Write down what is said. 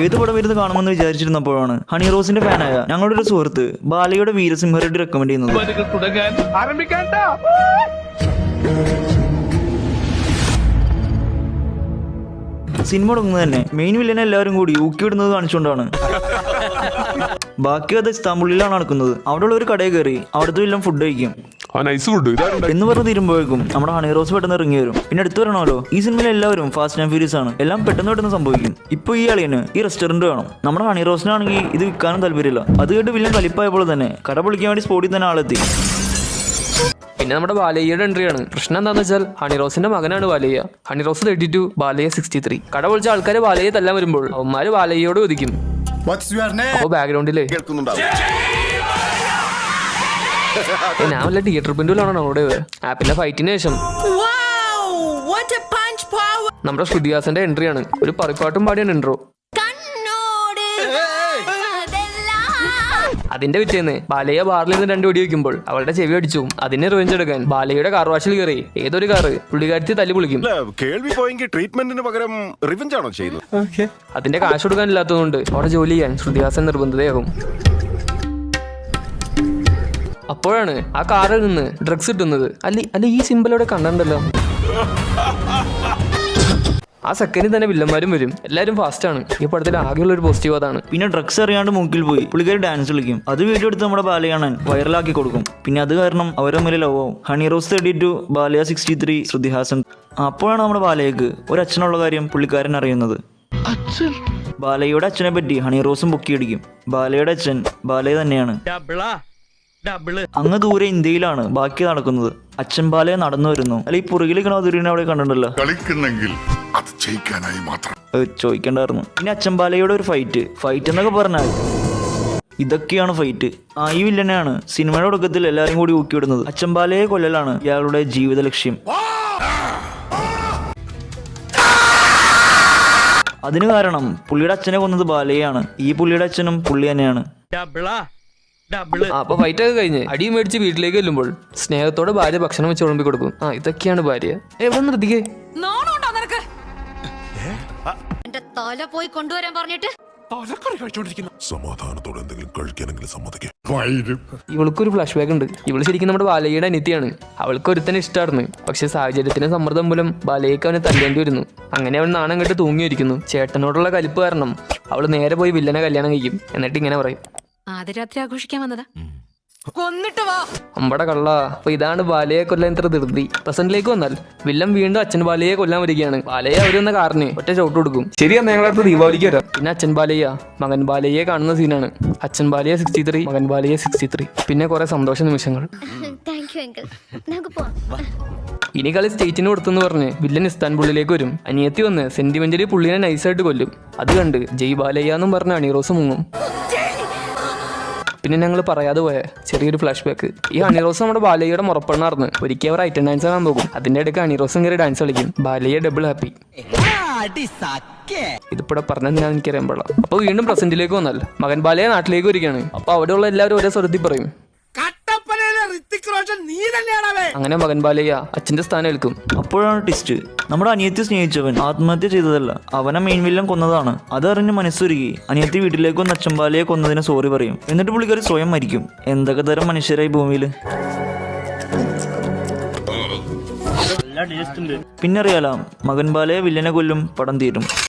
ഏത് പടം ഇരുന്ന് കാണുമെന്ന് വിചാരിച്ചിരുന്നപ്പോഴാണ് ഹണി റോസിന്റെ ഫാനായ ഞങ്ങളുടെ ഒരു സുഹൃത്ത് ബാലയുടെ വീരസിംഹ റെഡ്ഡി റെക്കമെൻഡ് ചെയ്യുന്നത്. സിനിമ തുടങ്ങുന്നത് തന്നെ മെയിൻ വില്ലനെ എല്ലാവരും കൂടി ഊക്കിവിടുന്നത് കാണിച്ചുകൊണ്ടാണ്. ബാക്കി അത് ഇസ്താംബുളിലാണ് നടക്കുന്നത്. അവിടെയുള്ള ഒരു കടയിൽ കയറി അവിടുത്തെ വില്ലൻ ഫുഡ് കഴിക്കും എന്ന് പറഞ്ഞ് തീരുമ്പോഴേക്കും നമ്മുടെ ഹണി റോസ് പെട്ടെന്ന് ഇറങ്ങി വരും. പിന്നെ എടുത്തു വരണമല്ലോ, ഈ സിനിമയിൽ എല്ലാവരും ഫാസ്റ്റ് ആൻഡ് ഫ്യൂരിയസ് ആണ്. എല്ലാം പെട്ടെന്ന് സംഭവിക്കും. ഇപ്പൊ ഈ അളിയന് ഈ റെസ്റ്റോറന്റ് വേണം. നമ്മുടെ ഹണി റോസിനാണെങ്കിൽ ഇത് വിൽക്കാനും താല്പര്യമില്ല. അത് കേട്ട് വില്ലൻ കലിപ്പായപ്പോൾ തന്നെ കട പൊളിക്കാൻ വേണ്ടി സ്പോട്ടിൽ തന്നെ ആളെത്തി. പിന്നെ നമ്മുടെ ബാലയ്യയുടെ എൻട്രിയാണ്. പ്രശ്നം എന്താണെന്ന് വെച്ചാൽ ഹണിറോസിന്റെ മകനാണ് ബാലയ്യ. ഹണിറോസ് 32, ബാലയ്യ 63. കട പൊളിച്ച ആൾക്കാർ ബാലയ്യെ തല്ലാൻ വരുമ്പോൾ അവന്മാര് ബാലയ്യോട് ഒതുക്കും. അപ്പൊ ബാക്ക്ഗ്രൗണ്ടില് ഞാൻ വല്ല തിയേറ്റർ പിന്തുലാണോ അവിടെ ആപ്പിന്റെ ഫൈറ്റിന് ശേഷം നമ്മുടെ ശ്രുതിഹാസന്റെ എൻട്രിയാണ്. ഒരു പറിപ്പാട്ടും പാടിയാണ് ഇൻട്രോ. അതിന്റെ പിറ്റേന്ന് ബാലയ്യ ബാറിൽ നിന്ന് 2 വെടി വയ്ക്കുമ്പോൾ അവളുടെ ചെവി അടിച്ചു. അതിനെ റിവെഞ്ച് എടുക്കാൻ ബാലയുടെ കാർ വാഷിൽ കയറി ഏതൊരു കാറ് പുള്ളിക്കാരത്തി തല്ലി പൊളിക്കും. അതിന്റെ കാശ് കൊടുക്കാനില്ലാത്തതുകൊണ്ട് അവിടെ ജോലി ചെയ്യാൻ ശ്രുതിഹാസൻ നിർബന്ധിതയാകും. അപ്പോഴാണ് ആ കാറിൽ നിന്ന് ഡ്രഗ്സ് കിട്ടുന്നത്. അല്ല ഈ സിമ്പിളോടെ കണ്ടല്ലോ. ആ സെക്കൻഡിൽ തന്നെ വില്ലന്മാരും വരും. എല്ലാവരും ഫാസ്റ്റ് ആണ്. ഈ പടത്തിൽ ആകെയുള്ള ഒരു പോസിറ്റീവ് അതാണ്. പിന്നെ ഡ്രഗ്സ് അറിയാണ്ട് മൂക്കിൽ പോയി പുള്ളിക്കാരി ഡാൻസ് കളിക്കും. അത് വീഡിയോ എടുത്ത് നമ്മുടെ ബാലയെ കാണാൻ വൈറലാക്കി കൊടുക്കും. പിന്നെ അത് കാരണം അവരെ തമ്മിൽ ലവ് ആവും. ഹണി റോസ് 32, ബാലയ 63, ശ്രുതിഹാസൻ. അപ്പോഴാണ് നമ്മുടെ ബാലയ്ക്ക് ഒരു അച്ഛനുള്ള കാര്യം പുള്ളിക്കാരൻ അറിയുന്നത്. ബാലയുടെ അച്ഛനെ പറ്റി ഹണി റോസും പൊക്കിയടിക്കും. ബാലയുടെ അച്ഛൻ ബാലയ തന്നെയാണ്. അങ്ങ് ദൂരെ ഇന്ത്യയിലാണ് ബാക്കി നടക്കുന്നത്. അച്ഛൻ ബാലയെ നടന്നു വരുന്നു. അല്ല ഈ പുറകിലേക്ക് അതുരീനെ അവിടെ കണ്ടിട്ടുണ്ടല്ലോ. ചോദിക്കണ്ടായിരുന്നു. ഇനി അച്ഛൻ ബാലയുടെ ഒരു ഫൈറ്റ് എന്നൊക്കെ പറഞ്ഞാൽ ഇതൊക്കെയാണ് ഫൈറ്റ്. ഈ വില്ലനെയാണ് സിനിമയുടെ തുടക്കത്തിൽ എല്ലാരും കൂടി ഊക്കിവിടുന്നത്. അച്ഛൻ ബാലയെ കൊല്ലലാണ് ഇയാളുടെ ജീവിത ലക്ഷ്യം. അതിന് കാരണം പുള്ളിയുടെ അച്ഛനെ കൊന്നത് ബാലയാണ്. ഈ പുള്ളിയുടെ അച്ഛനും പുള്ളി തന്നെയാണ്. അപ്പൊ ഫൈറ്റ് ഒക്കെ കഴിഞ്ഞ് അടിയും മേടിച്ച് വീട്ടിലേക്ക് ചെല്ലുമ്പോൾ സ്നേഹത്തോടെ ഭാര്യ ഭക്ഷണം വെച്ച് വിളമ്പി കൊടുക്കും. ഇതൊക്കെയാണ് ഭാര്യ. എവിടെ നിർത്തിക്കേ പോയി കൊണ്ടുവരാൻ പറഞ്ഞിട്ട് സമാധാനത്തോടെ എന്തെങ്കിലും കഴിക്കാനെങ്കിലും സമ്മതിക്കും. ഇവൾക്കൊരു ഫ്ലാഷ് ബാക്ക് ഉണ്ട്. ഇവള് ശരിക്കും നമ്മുടെ ബാലയ്യയുടെ അനിയത്തിയാണ്. അവൾക്ക് ഒരുത്തന്നെ ഇഷ്ടമായിരുന്നു. പക്ഷെ സാഹചര്യത്തിന് സമ്മർദ്ദം മൂലം ബാലയ്ക്ക് അവനെ തല്ലേണ്ടി വരുന്നു. അങ്ങനെ അവൻ നാണം കെട്ട് തൂങ്ങിയിരിക്കുന്നു. ചേട്ടനോടുള്ള കലിപ്പ് കാരണം അവള് നേരെ പോയി വില്ലനെ കല്യാണം കഴിക്കും. എന്നിട്ട് ഇങ്ങനെ പറയും, ആദ്യ രാത്രി ആഘോഷിക്കാൻ വന്നതാ, കൊന്നിട്ട് വാ. അമ്പട കള്ള. അപ്പൊ ഇതാണ് ബാലയെ കൊല്ലാൻ ഇത്ര ധൃതി. പ്രസന്റിലേക്ക് വന്നാൽ വില്ലൻ വീണ്ടും അച്ഛൻ ബാലയെ കൊല്ലാൻ വരികയാണ്. ബാലയെ അവര് വന്ന കാറിന് ഒറ്റ ഷോട്ട് കൊടുക്കും. ശരിയാ, ഞങ്ങളടുത്ത് ദീപാവലിക്ക് വരാം. പിന്നെ അച്ഛൻ ബാലയ്യ മകൻ ബാലയെ കാണുന്ന സീനാണ്. അച്ഛൻ ബാലയെ 63, മകൻ ബാലയെ 63. പിന്നെ കുറെ സന്തോഷ നിമിഷങ്ങൾ. ഇനി കളി സ്റ്റേറ്റിന് കൊടുത്തെന്ന് പറഞ്ഞ് വില്ലൻ ഇസ്താൻബുളിലേക്ക് വരും. അനിയത്തി വന്ന് സെന്റിമെന്റലി പുള്ളിനെ നൈസായിട്ട് കൊല്ലും. അത് കണ്ട് ജയ് ബാലയ്യ എന്നും പറഞ്ഞ് ഹണിറോസ് മുങ്ങും. പിന്നെ ഞങ്ങൾ പറയാതെ പോയ ചെറിയൊരു ഫ്ലാഷ് ബാക്ക്. ഈ ഹണിറോസ് നമ്മുടെ ബാലയ്യയുടെ മുറപ്പെണ്ണാർന്ന്. ഒരിക്കൽ അവർ ഐറ്റം ഡാൻസ് ആകാൻ പോകും. അതിന്റെ ഇടയ്ക്ക് ഹണിറോസും കയറി ഡാൻസ് കളിക്കും. Balayya double happy. ഇതിപ്പോ പറഞ്ഞാൽ എനിക്കറിയാൻ പാടില്ല. അപ്പൊ വീണ്ടും പ്രസന്റിലേക്ക് വന്നാൽ മകൻ ബാലയെ നാട്ടിലേക്ക് വരികയാണ്. അപ്പൊ അവിടെയുള്ള എല്ലാവരും ഒരേ സ്വരത്തിൽ പറയും, അങ്ങനെ മകൻ ബാലയ്യ അച്ഛന്റെ സ്ഥാനം ഏൽക്കും. അപ്പോഴാണ് ട്വിസ്റ്റ്. നമ്മുടെ അനിയത്തി സ്നേഹിച്ചവൻ ആത്മഹത്യ ചെയ്തതല്ല, അവനെ മെയിൻ വില്ലൻ കൊന്നതാണ്. അതറിഞ്ഞ് മനസ്സുരുകി അനിയത്തി വീട്ടിലേക്ക് വന്ന് അച്ഛൻ ബാലയെ കൊന്നതിന് സോറി പറയും. എന്നിട്ട് പുള്ളിക്കാരി സ്വയം മരിക്കും. എന്തൊക്കെ തരം മനുഷ്യരായി ഭൂമിയില്. പിന്നെ അറിയാലോ, മകൻ ബാലയെ വില്ലനെ കൊല്ലും, പടം തീരും.